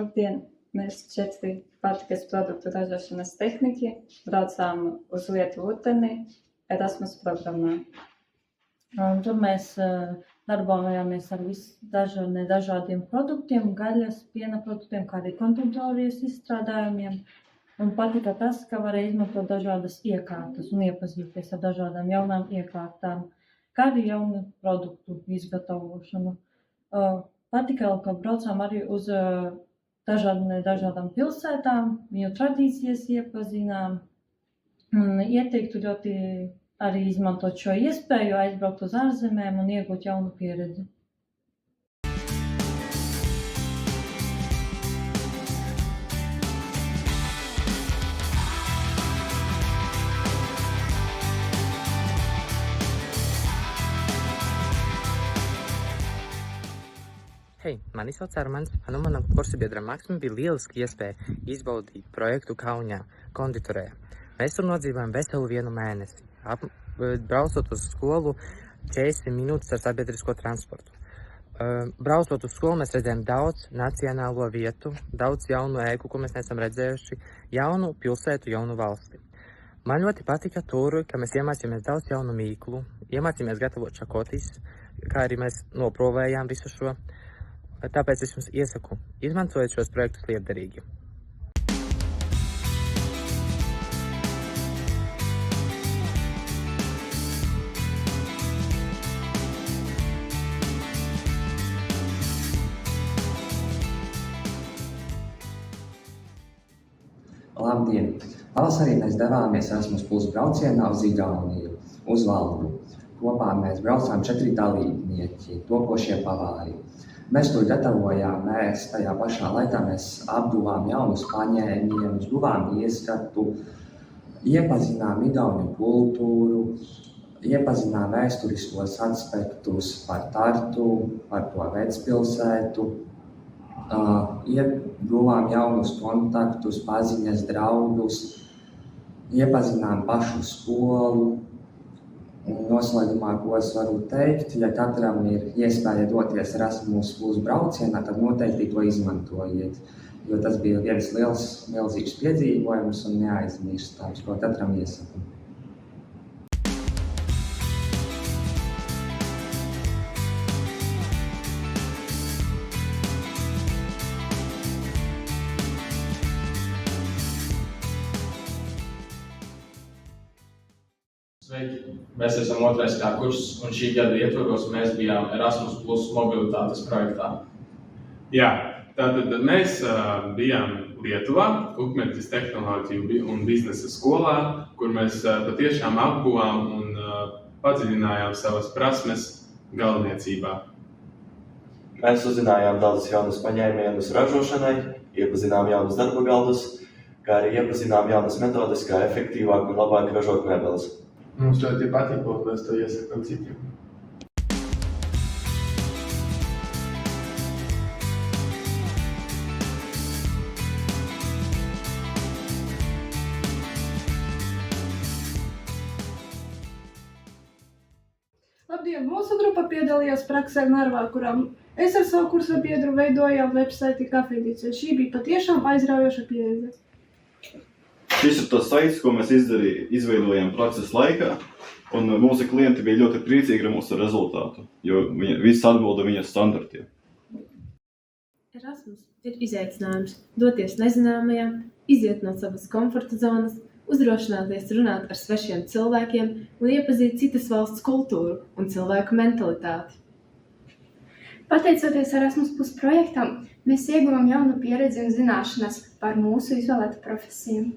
Labdien! Mēs 4 pārtikas produktu ražošanas tehniķi braucām uz Lietuvu ūdeni Erasmus programmā. Un tur mēs darbojāmies ar dažādiem produktiem, gaļas, piena produktiem, kā arī konditorijas izstrādājumiem. Un patika tas, ka varēja izmantot dažādas iekārtas un iepazīties ar dažādām jaunām iekārtām, kā arī jaunu produktu izgatavošanu. Patika, ka braucām arī uz dažādām pilsētām, viņu tradīcijas iepazinām. Un ieteiktu ļoti arī izmantot šo iespēju, aizbraukt uz ārzemēm un iegūt jaunu pieredzi. Hei, mani sauc Armāns, un manam kursabiedram Maksam bija lieliski iespēja izbaudīt projektu Kaunijā, konditorē. Mēs tur nodzīvojam veselu 1 mēnesi, braucot uz skolu 40 minūtes ar sabiedrisko transportu. Braucot uz skolu, mēs redzējām daudz nacionālo vietu, daudz jaunu ēku, ko mēs neesam redzējuši, jaunu pilsētu, jaunu valsti. Man ļoti patika tur, ka mēs iemācījāmies daudz jaunu mīklu, iemācījāmies gatavot šakotis, kā arī mēs noprovējām visu šo. Tāpēc es jums iesaku, izmantojiet šos projektus lietderīgi. Labdien! Pavasarī mēs devāmies Erasmus Plus braucienā uz Igauniju, uz Valdu. Kopā mēs braucām 4 dalībnieki, topošie pavāri. Mēs tur gatavojāmies, tajā pašā laikā mēs apguvām jaunus paņēmienus, guvām ieskatu, iepazinām igauņu kultūru, iepazinām vēsturiskos aspektus par Tartu, par to vecpilsētu, ieguvām jaunus kontaktus, paziņas, draugus, iepazinām pašu skolu. Un noslēgumā, ko es varu teikt, ja katram ir iespēja doties Erasmus Plus braucienā, tad noteikti to izmantojiet, jo tas bija viens liels, milzīgs piedzīvojums un neaizmirstāms, ko katram iesaku. Sveiki! Mēs esam 2. kurs, un šī gada ietvaros mēs bijām Erasmus Plus mobilitātes projektā. Jā, tātad mēs bijām Lietuvā, Ukmerģes tehnoloģiju un biznesa skolā, kur mēs patiešām apguvām un padziļinājām savas prasmes galvniecībā. Mēs uzzinājām daudzus jaunus paņēmienus ražošanai, iepazinām jaunus darba galdus, kā arī iepazinām jaunas metodes, kā efektīvāk un labāk ražot mēbeles. Mums ļoti patīk, ko mēs to iesakām citiem. Labdien! Mūsu grupa piedalījās praksē Narvā, kurām es ar savu kursabiedru veidojām websaiti Kafejnīca. Šī bija patiešām aizraujoša pieredze. Šis ir tas saits, ko mēs izveidojām prakses laikā, un mūsu klienti bija ļoti priecīgi ar mūsu rezultātu, jo viss atbilda viņas standartiem. Erasmus ir izaicinājums doties nezināmajā, iziet no savas komforta zonas, uzdrošināties runāt ar svešiem cilvēkiem un iepazīt citas valsts kultūru un cilvēku mentalitāti. Pateicoties Erasmus Plus projektam, mēs ieguvām jaunu pieredzi un zināšanas par mūsu izvēlētu profesiju.